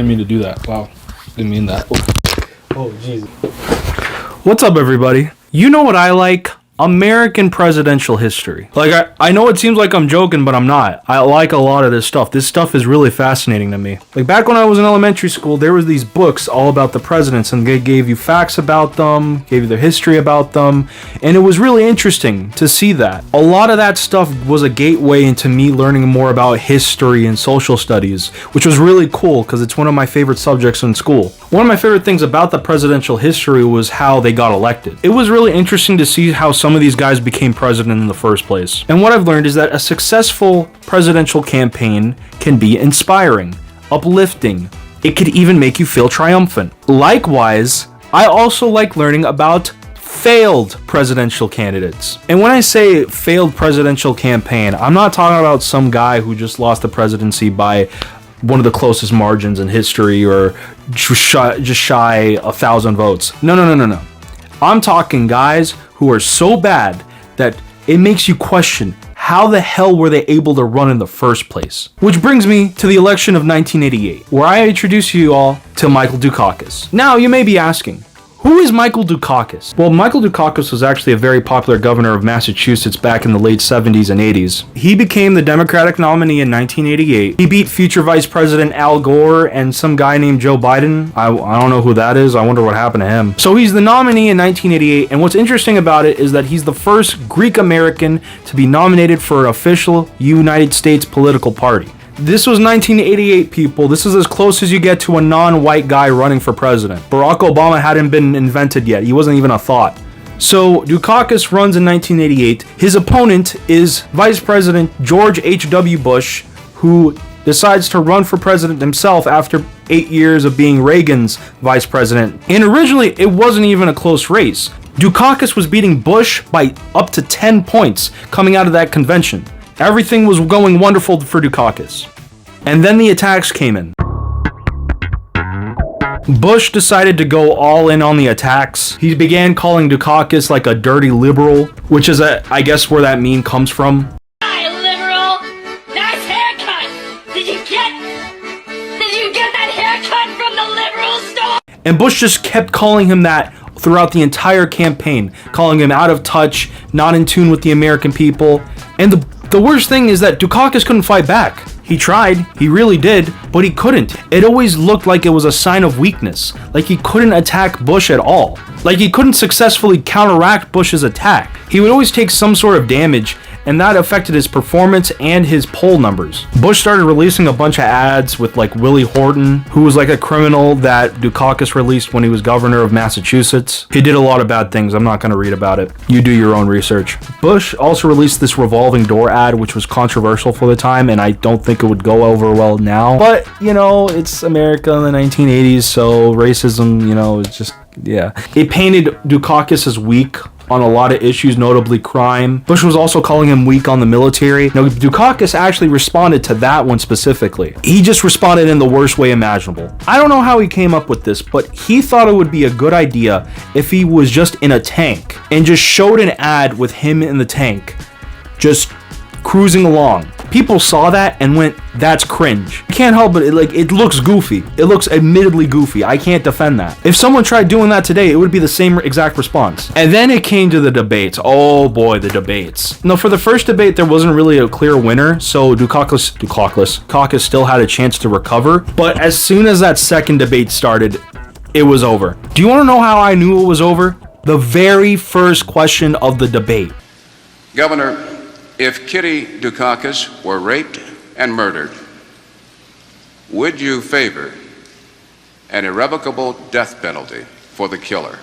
didn't mean to do that. Wow. Didn't mean that. Oh, jeez. What's up, everybody? You know what I like? American presidential history. Like, I know it seems like I'm joking, but I'm not. I like a lot of this stuff. This stuff is really fascinating to me. Like, back when I was in elementary school, there was these books all about the presidents, and they gave you facts about them, gave you their history about them, and it was really interesting to see that. A lot of that stuff was a gateway into me learning more about history and social studies, which was really cool because it's one of my favorite subjects in school. One of my favorite things about the presidential history was how they got elected. It was really interesting to see how some of these guys became president in the first place. And what I've learned is that a successful presidential campaign can be inspiring, uplifting. It could even make you feel triumphant. Likewise, I also like learning about failed presidential candidates. And when I say failed presidential campaign, I'm not talking about some guy who just lost the presidency by one of the closest margins in history or just shy 1,000 votes. No. I'm talking guys who are so bad that it makes you question how the hell were they able to run in the first place. Which brings me to the election of 1988, where I introduce you all to Michael Dukakis. Now you may be asking, who is Michael Dukakis? Well, Michael Dukakis was actually a very popular governor of Massachusetts back in the late 70s and 80s. He became the Democratic nominee in 1988. He beat future Vice President Al Gore and some guy named Joe Biden. I don't know who that is. I wonder what happened to him. So he's the nominee in 1988, and what's interesting about it is that he's the first Greek American to be nominated for an official United States political party. This was 1988, people. This is as close as you get to a non-white guy running for president. Barack Obama hadn't been invented yet. He wasn't even a thought. So Dukakis runs in 1988. His opponent is Vice President George H.W. Bush, who decides to run for president himself after 8 years of being Reagan's vice president. And originally, it wasn't even a close race. Dukakis was beating Bush by up to 10 points coming out of that convention. Everything was going wonderful for Dukakis. And then the attacks came in. Bush decided to go all in on the attacks. He began calling Dukakis like a dirty liberal, which is, I guess, where that meme comes from. Hi, liberal! Nice haircut! Did you get that haircut from the liberal store? And Bush just kept calling him that throughout the entire campaign, calling him out of touch, not in tune with the American people. And the worst thing is that Dukakis couldn't fight back. He tried, he really did, but he couldn't. It always looked like it was a sign of weakness, like he couldn't attack Bush at all. Like he couldn't successfully counteract Bush's attack. He would always take some sort of damage, and that affected his performance and his poll numbers. Bush started releasing a bunch of ads with like Willie Horton, who was like a criminal that Dukakis released when he was governor of Massachusetts. He did a lot of bad things. I'm not going to read about it. You do your own research. Bush also released this revolving door ad, which was controversial for the time, and I don't think it would go over well now. But, you know, it's America in the 1980s, so racism, you know, it's just, yeah. It painted Dukakis as weak on a lot of issues, notably crime. Bush was also calling him weak on the military. Now, Dukakis actually responded to that one specifically. He just responded in the worst way imaginable. I don't know how he came up with this, but he thought it would be a good idea if he was just in a tank and just showed an ad with him in the tank, just cruising along. People saw that and went, that's cringe. You can't help it, it looks goofy. It looks admittedly goofy. I can't defend that. If someone tried doing that today, it would be the same exact response. And then it came to the debates. Oh boy, the debates. Now, for the first debate, there wasn't really a clear winner, so Dukakis still had a chance to recover. But as soon as that second debate started, it was over. Do you want to know how I knew it was over? The very first question of the debate. Governor, if Kitty Dukakis were raped and murdered, would you favor an irrevocable death penalty for the killer?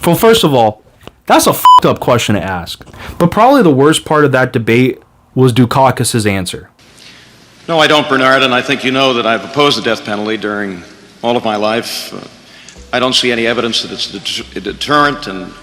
Well, first of all, that's a f***ed up question to ask. But probably the worst part of that debate was Dukakis' answer. No, I don't, Bernard, and I think you know that I've opposed the death penalty during all of my life. I don't see any evidence that it's a deterrent, and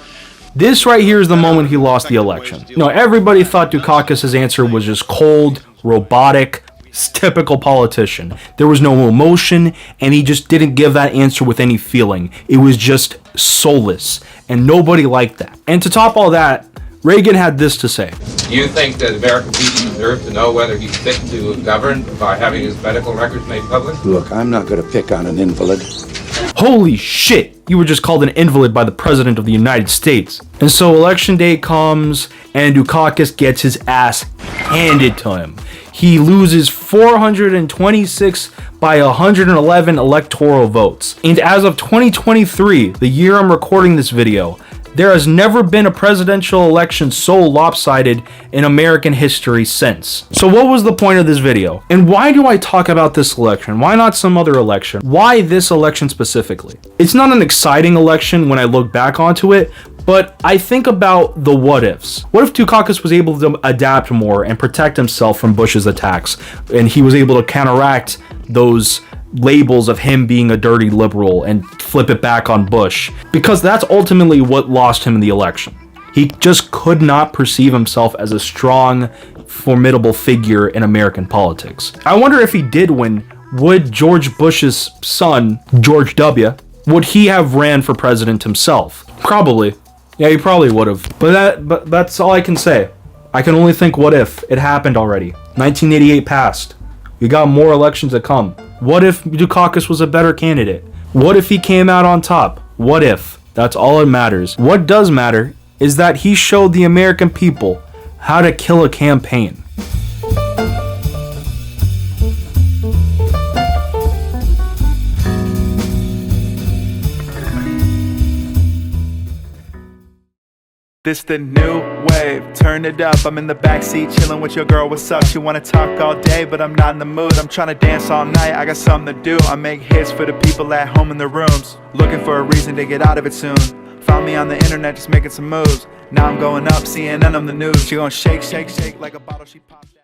this right here is the moment he lost the election. No, everybody thought Dukakis' answer was just cold, robotic, typical politician. There was no emotion, and he just didn't give that answer with any feeling. It was just soulless, and nobody liked that. And to top all that, Reagan had this to say. Do you think that American people deserve to know whether he's fit to govern by having his medical records made public? Look, I'm not going to pick on an invalid. Holy shit, you were just called an invalid by the President of the United States. And so election day comes, and Dukakis gets his ass handed to him. He loses 426 by 111 electoral votes. And as of 2023, the year I'm recording this video, there has never been a presidential election so lopsided in American history since. So what was the point of this video? And why do I talk about this election? Why not some other election? Why this election specifically? It's not an exciting election when I look back onto it, but I think about the what ifs. What if Dukakis was able to adapt more and protect himself from Bush's attacks, and he was able to counteract those labels of him being a dirty liberal and flip it back on Bush? Because that's ultimately what lost him in the election. He just could not perceive himself as a strong, formidable figure in American politics. I wonder if he did win, would George Bush's son, George W., would he have ran for president himself? Probably. Yeah, he probably would have. But that's all I can say. I can only think what if. It happened already. 1988 passed. We got more elections to come. What if Dukakis was a better candidate? What if he came out on top? What if? That's all that matters. What does matter is that he showed the American people how to kill a campaign. This the new wave, turn it up, I'm in the backseat chilling with your girl, what's up? She wanna talk all day, but I'm not in the mood. I'm trying to dance all night, I got something to do. I make hits for the people at home in their rooms, looking for a reason to get out of it soon. Found me on the internet just making some moves. Now I'm going up, CNN on the news. She gon' shake, shake, shake like a bottle she popped out.